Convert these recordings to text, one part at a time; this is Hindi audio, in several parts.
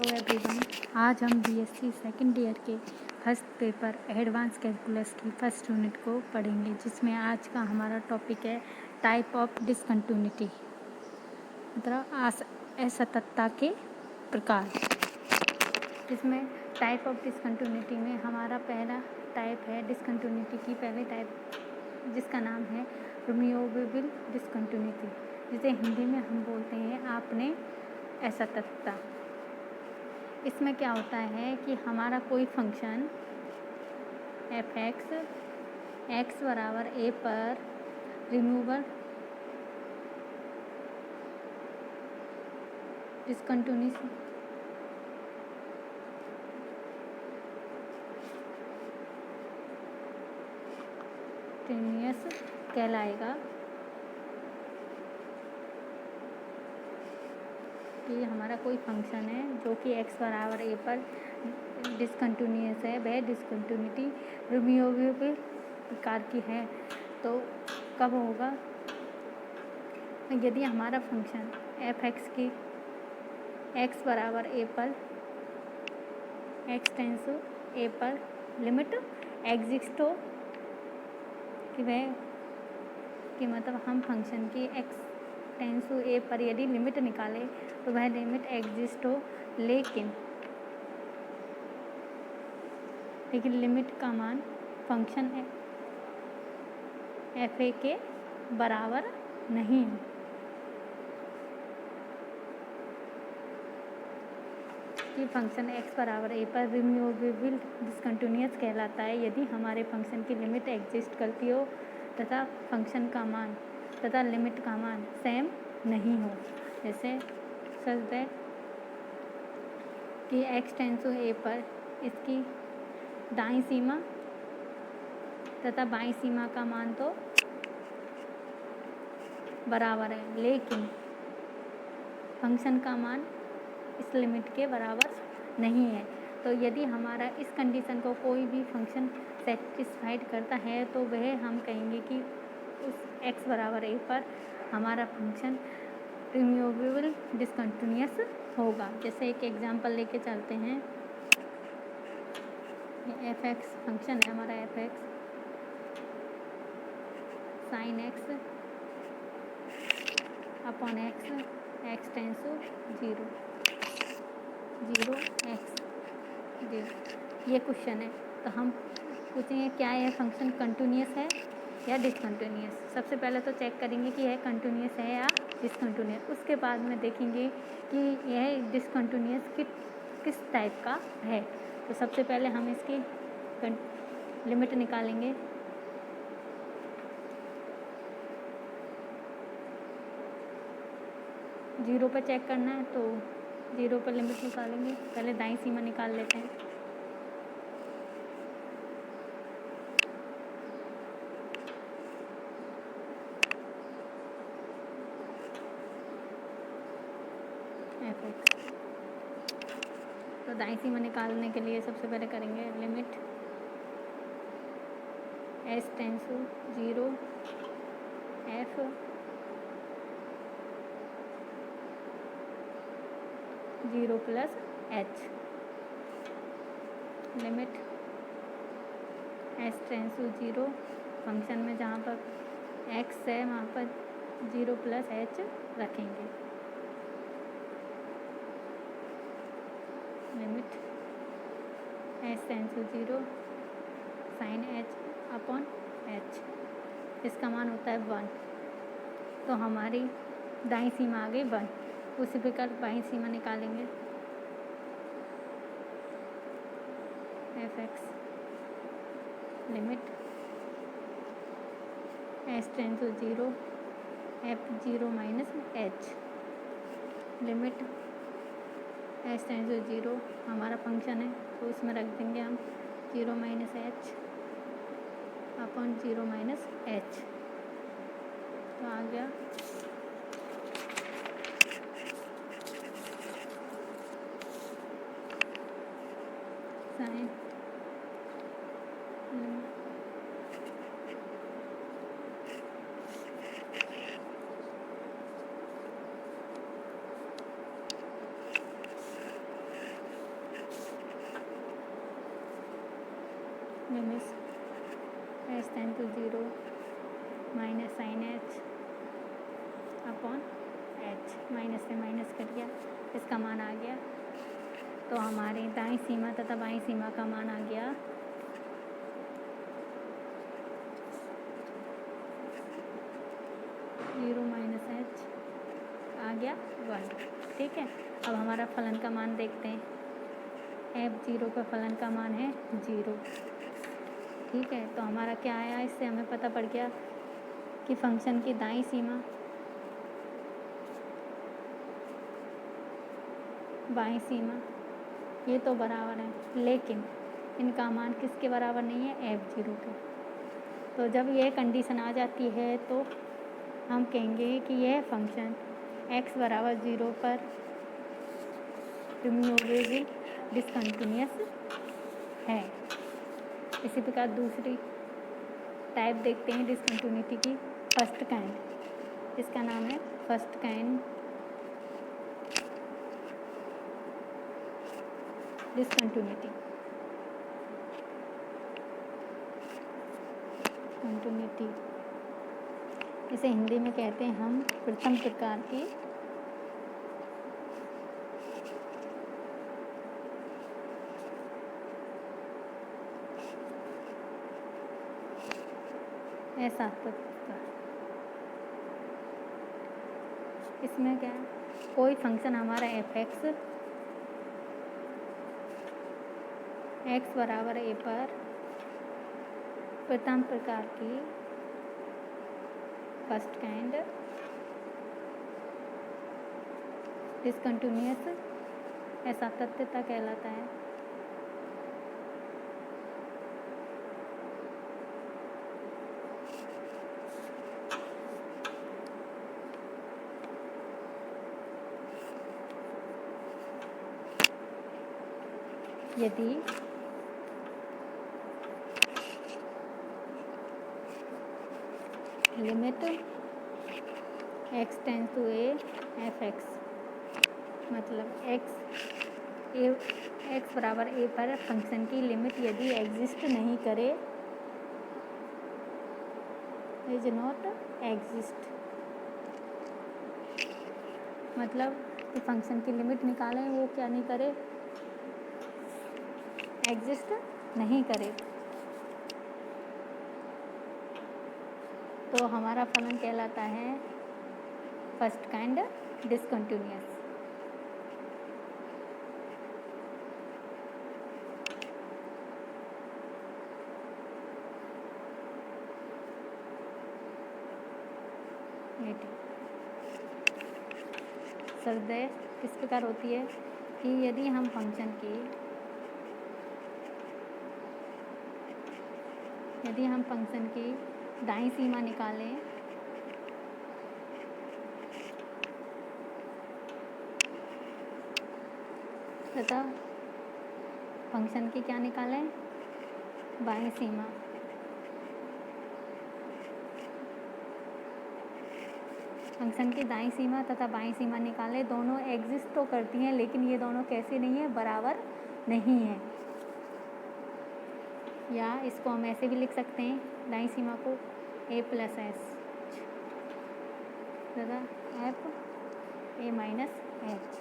एवरीवन, आज हम बीएससी सेकेंड ईयर के फर्स्ट पेपर एडवांस कैलकुलस की फर्स्ट यूनिट को पढ़ेंगे, जिसमें आज का हमारा टॉपिक है टाइप ऑफ डिसकंटिन्यूटी, मतलब असततता के प्रकार। इसमें टाइप ऑफ डिसकंटिन्यूटी में हमारा पहला टाइप है डिसकंटिन्यूटी की पहली टाइप, जिसका नाम है रिमूवेबल डिसकंटिन्यूटी, जिसे हिंदी में हम बोलते हैं आपने असततता। इसमें क्या होता है कि हमारा कोई फंक्शन एफ एक्स बराबर ए पर रिमूवल डिसकंटिन्यूस कहलाएगा। कि हमारा कोई फंक्शन है जो कि x बराबर a पर डिसकंटिन्यूस है, वह डिसकंटिन्यूटी रिमूवेबल प्रकार की है। तो कब होगा? यदि हमारा फंक्शन एफ एक्स की x बराबर a पर x टेंस a पर लिमिट एग्जिस्ट हो, कि वह कि मतलब हम फंक्शन की x टेंस a पर यदि लिमिट निकाले तो वह लिमिट एग्जिस्ट हो, लेकिन लिमिट का मान फंक्शन एफ ए के बराबर नहीं है। कि फंक्शन x बराबर a पर रिमूवेबल डिसकंटिन्यूस कहलाता है यदि हमारे फंक्शन की लिमिट एग्जिस्ट करती हो तथा फंक्शन का मान तथा लिमिट का मान सेम नहीं हो। जैसे सच दैट कि x टेंस टू a पर इसकी दाईं सीमा तथा बाईं सीमा का मान तो बराबर है, लेकिन फंक्शन का मान इस लिमिट के बराबर नहीं है। तो यदि हमारा इस कंडीशन को कोई भी फंक्शन सेटिस्फाइड करता है तो वह हम कहेंगे कि उस x बराबर a पर हमारा फंक्शन रिमूवेबल डिसकंटिन्यूस होगा। जैसे एक एग्जांपल लेके चलते हैं। एफ एक्स फंक्शन है हमारा f x sine x upon x tends to 0 x 0। ये क्वेश्चन है, तो हम पूछेंगे क्या यह फंक्शन कंटिन्यूस है या डिसकंटिन्यूस। सबसे पहले तो चेक करेंगे कि यह कंटिन्यूस है या डिसकंटिन्यूस। उसके बाद में देखेंगे कि यह डिसकंटिन्यूस किस टाइप का है। तो सबसे पहले हम इसकी लिमिट निकालेंगे। जीरो पर चेक करना है तो 0 पर लिमिट निकालेंगे। पहले दाईं सीमा निकाल लेते हैं। एफ एक्स, तो दाईं सीमा निकालने के लिए सबसे पहले करेंगे limit s tends to 0 f 0 plus h, limit s tends to 0 function में जहाँ पर एक्स है वहाँ पर 0 प्लस एच रखेंगे। Limit s tends to 0 sine h upon h, इसका मान होता है 1। तो हमारी दाईं सीमा आ गई 1। उसी प्रकार बाईं सीमा निकालेंगे। F x limit s tends to 0 f 0 minus h, limit s tends to 0 हमारा फंक्शन है तो उसमें रख देंगे हम 0 minus h upon 0 minus h. तो आ गया sine limit h tend to 0 minus sine h upon h, minus से माइनस कट गया, इसका मान आ गया। तो हमारे दाईं सीमा तथा बाईं सीमा का मान आ गया 0 माइनस एच आ गया 1। ठीक है, अब हमारा फलन का मान देखते हैं। f0 का फलन का मान है 0। ठीक है, तो हमारा क्या आया, इससे हमें पता पड़ गया कि फंक्शन की दाईं सीमा बाईं सीमा ये तो बराबर है, लेकिन इनका मान किसके बराबर नहीं है, f0 के। तो जब यह कंडीशन आ जाती है तो हम कहेंगे कि यह फंक्शन x बराबर 0 पर रिमूवेबल डिसकंटिन्यूअस है। इसी प्रकार दूसरी टाइप देखते हैं डिसकंटिन्यूटी की, फर्स्ट काइंड। इसका नाम है फर्स्ट काइंड डिसकंटिन्यूटी। कंटिन्यूटी इसे हिंदी में कहते हैं हम प्रथम प्रकार की असातत्यता। इसमें क्या है, कोई फंक्शन हमारा f(x) x बराबर a पर प्रथम प्रकार की फर्स्ट काइंड डिसकंटिन्यूअस असातत्यता कहलाता है। यदि limit x tends to a f(x) मतलब x बराबर a पर फंक्शन की लिमिट यदि एग्जिस्ट नहीं करे, इज नॉट एग्जिस्ट, मतलब कि फंक्शन की लिमिट निकालें वो क्या नहीं करे, एग्जिस्ट नहीं करे, तो हमारा फलन कहलाता है फर्स्ट काइंड डिसकंटिन्यूअस। सरदय किस प्रकार होती है कि यदि हम फंक्शन की दाईं सीमा निकालें तथा फंक्शन की क्या निकालें, बाईं सीमा, फंक्शन की दाईं सीमा तथा बाईं सीमा निकालें, दोनों एग्जिस्ट तो करती हैं लेकिन ये दोनों कैसे नहीं है, बराबर नहीं है। या इसको हम ऐसे भी लिख सकते हैं, दाईं सीमा को a प्लस एच तथा f a माइनस एच।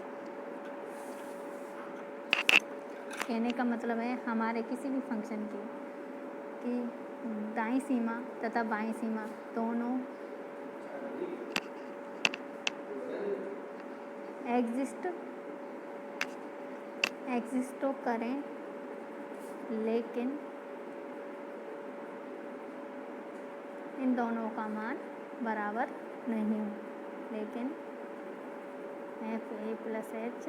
कहने का मतलब है हमारे किसी भी फंक्शन की दाईं सीमा तथा बाईं सीमा दोनों एग्जिस्ट तो करें लेकिन इन दोनों का मान बराबर नहीं, लेकिन f a plus h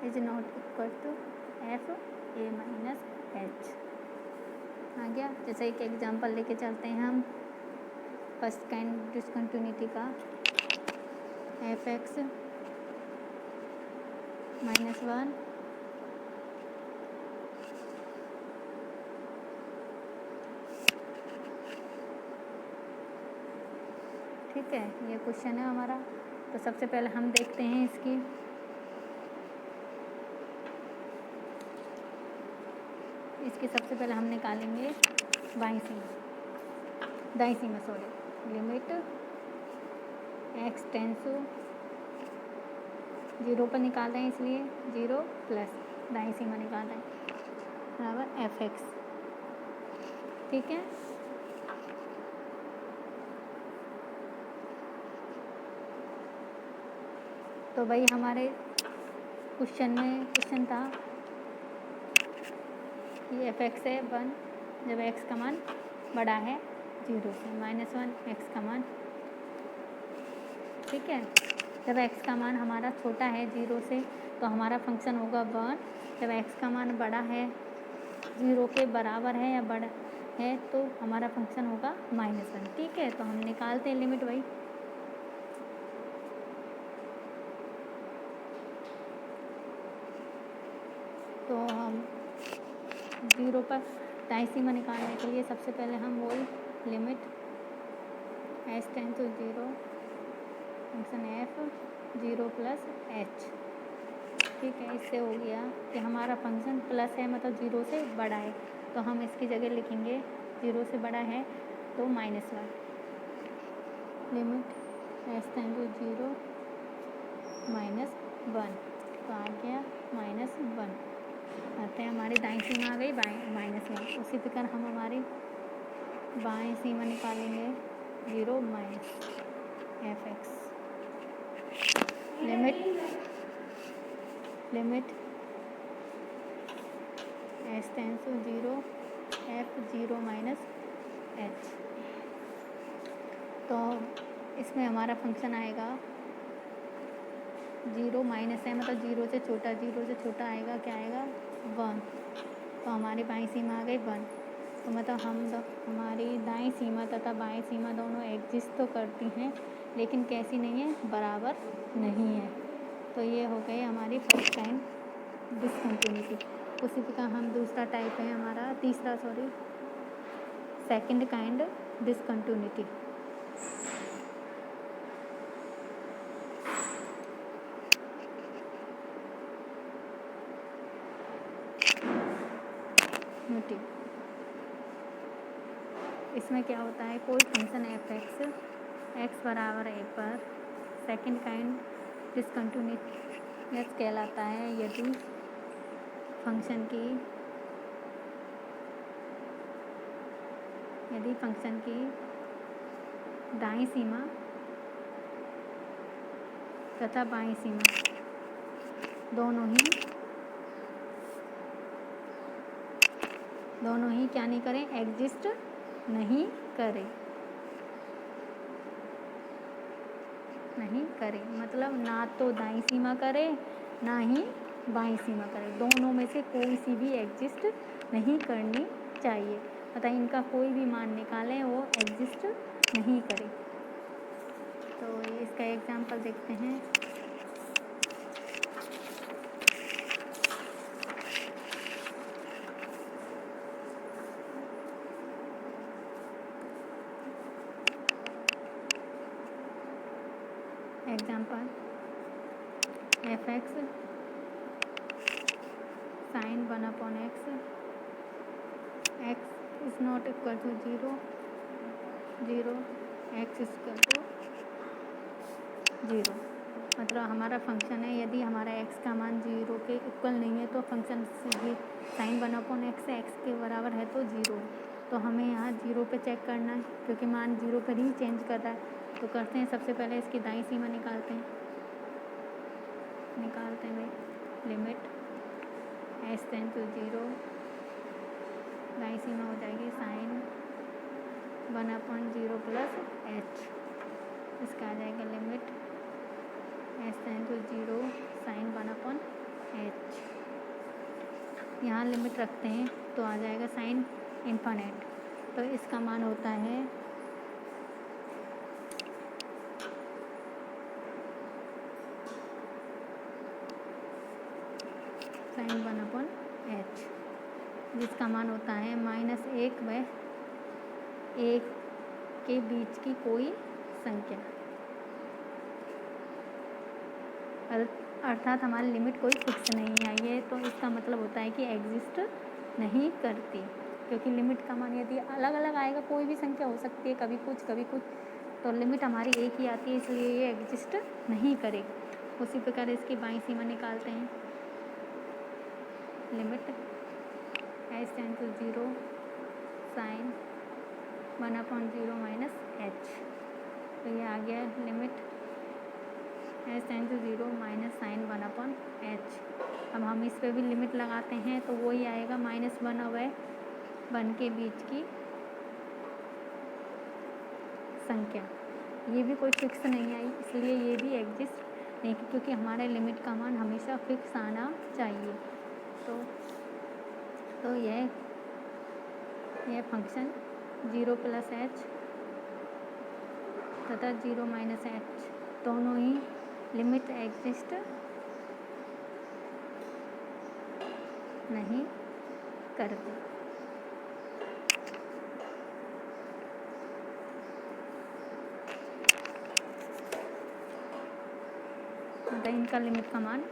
is not equal to f a minus h. आ गया। जैसे एक एग्जांपल लेके चलते हैं हम फर्स्ट काइंड डिसकंटिन्यूटी का, f(x) माइनस 1 ठीक है, ये क्वेश्चन है हमारा। तो सबसे पहले हम देखते हैं इसकी इसकी सबसे पहले हम निकालेंगे दाईं सीमा sorry, limit x tends to 0 पर निकाल रहे हैं, इसलिए 0 प्लस दाईं सीमा निकाल रहे हैं बराबर fx। ठीक है, तो भाई हमारे क्वेश्चन था कि fx है 1 जब x का मान बड़ा है 0 से, -1 x का मान। ठीक है, जब x का मान हमारा छोटा है 0 से तो हमारा फंक्शन होगा 1, जब x का मान बड़ा है 0 के बराबर है या बड़ा है तो हमारा फंक्शन होगा -1। ठीक है, तो हम निकालते हैं लिमिट भाई। तो हम 0 पर दाईं सीमा निकालने के लिए सबसे पहले हम वही limit h tends to 0 function f 0 plus h। ठीक है, इससे हो गया कि हमारा फंक्शन प्लस है मतलब 0 से बड़ा है, तो हम इसकी जगह लिखेंगे 0 से बड़ा है तो -1 लिमिट h टेंस टू 0 -1, तो आ गया -1। आते हैं हमारी दाईं सीमा आ गई -1। उसी प्रकार हम हमारी बाईं सीमा निकालेंगे 0 fx limit h tends to 0 f 0 -h। तो इसमें हमारा फंक्शन आएगा 0 माइनस है मतलब 0 से छोटा आएगा, क्या आएगा 1। तो हमारी बाईं सीमा आ गई 1। तो मतलब हमारी दाईं सीमा तथा बाईं सीमा दोनों एग्जिस्ट तो करती हैं लेकिन कैसी नहीं है, बराबर नहीं है। तो ये हो गई हमारी फर्स्ट काइंड डिसकंटिन्यूटी। उसी प्रकार हम दूसरा टाइप है हमारा सेकंड काइंड डिसकंटिन्यूटी। इसमें क्या होता है, कोई फंक्शन x बराबर 1 पर सेकंड काइंड डिसकंटिन्यूटी कहलाता है यदि फंक्शन की दाईं सीमा तथा बाईं सीमा दोनों ही क्या नहीं करें, एग्जिस्ट नहीं करे, मतलब ना तो दाईं सीमा करे ना ही बाईं सीमा करे, दोनों में से कोई सी भी एग्जिस्ट नहीं करनी चाहिए। मतलब इनका कोई भी मान निकालें वो एग्जिस्ट नहीं करे। तो इसका एग्जांपल देखते हैं। Example fx sin 1/x is not equal to 0 x is equal to 0। मतलब हमारा फंक्शन है, यदि हमारा x का मान 0 के इक्वल नहीं है तो फंक्शन sin 1/x x के बराबर है तो 0। तो हमें यहाँ 0 पे चेक करना है क्योंकि मान 0 पर ही चेंज कर रहा है। तो करते हैं, सबसे पहले इसकी दाईं सीमा निकालते हैं भाई। लिमिट h टेंस टू 0 दाईं सीमा हो जाएगी sin 1/0 प्लस h। इसका आ जाएगा limit h tends to 0 sin 1/h। यहाँ लिमिट रखते हैं तो आ जाएगा साइन इन्फिनिट। तो इसका मान होता है sin 1/h, जिसका मान होता है -1 व 1 के बीच की कोई संख्या, अर्थात हमारी लिमिट कोई फिक्स नहीं है। ये है तो इसका मतलब होता है कि एग्जिस्ट नहीं करती, क्योंकि लिमिट का मान यदि अलग अलग आएगा, कोई भी संख्या हो सकती है, कभी कुछ कभी कुछ, तो लिमिट हमारी एक ही आती है, इसलिए ये एग्जिस्ट नहीं करेगी। उसी प्रकार इसकी बाईं सीमा निकालते हैं। Limit h tend to 0 sine 1/0 minus h, तो ये आ गया limit h tend to 0 minus sine 1/h। अब हम इस पर भी लिमिट लगाते हैं तो वही आएगा -1/1 के बीच की संख्या। ये भी कोई फिक्स नहीं आई, इसलिए ये भी एग्जिस्ट नहीं, क्योंकि हमारे लिमिट का मान हमेशा फिक्स आना चाहिए। तो यह फंक्शन 0 + h तथा 0 - h दोनों ही लिमिट एग्जिस्ट नहीं करते। अगर इनका लिमिट का मान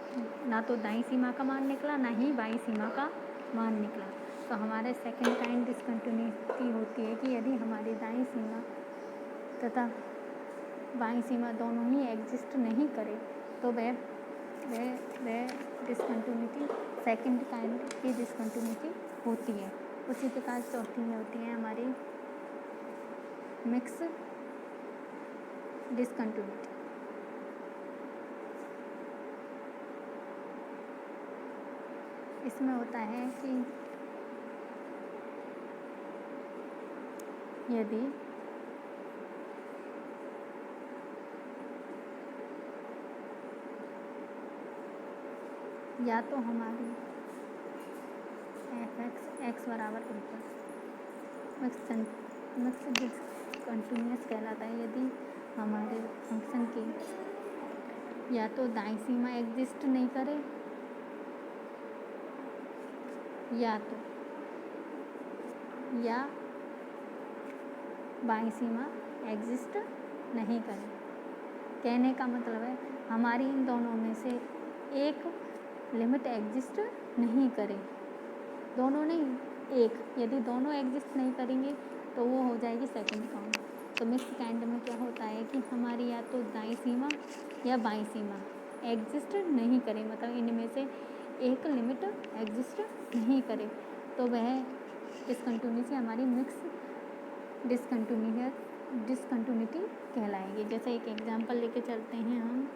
ना तो दाईं सीमा का मान निकला, ना ही बाईं सीमा का मान निकला, तो हमारे सेकंड काइंड डिसकंटिन्यूटी होती है कि यदि हमारी दाईं सीमा तथा बाईं सीमा दोनों ही एग्जिस्ट नहीं करे तो वह डिसकंटिन्यूटी सेकंड काइंड की डिसकंटिन्यूटी होती है। उसी प्रकार चौथी में होती है हमारी मिक्स डिसकंटिन्यूटी। इसमें होता है कि यदि या तो हमारी x बराबर मिक्स डिसकंटिन्यूअस कहलाता है यदि हमारे फंक्शन की या तो दाईं सीमा एग्जिस्ट नहीं करे या बाईं सीमा एग्जिस्ट नहीं करे। कहने का मतलब है हमारी इन दोनों में से एक लिमिट एग्जिस्ट नहीं करे, दोनों नहीं, एक, यदि दोनों एग्जिस्ट नहीं करेंगे तो वो हो जाएगी सेकंड काउंट। तो मिक्स काइंड में क्या होता है कि हमारी या तो दाईं सीमा या बाईं सीमा एग्जिस्ट नहीं करे, मतलब इनमें से एक लिमिट एग्जिस्ट नहीं करे, तो वह डिसकंटिन्यूटी हमारी मिक्स डिसकंटिन्यूटी कहलाएगी। जैसे एक एग्जांपल लेके चलते हैं हम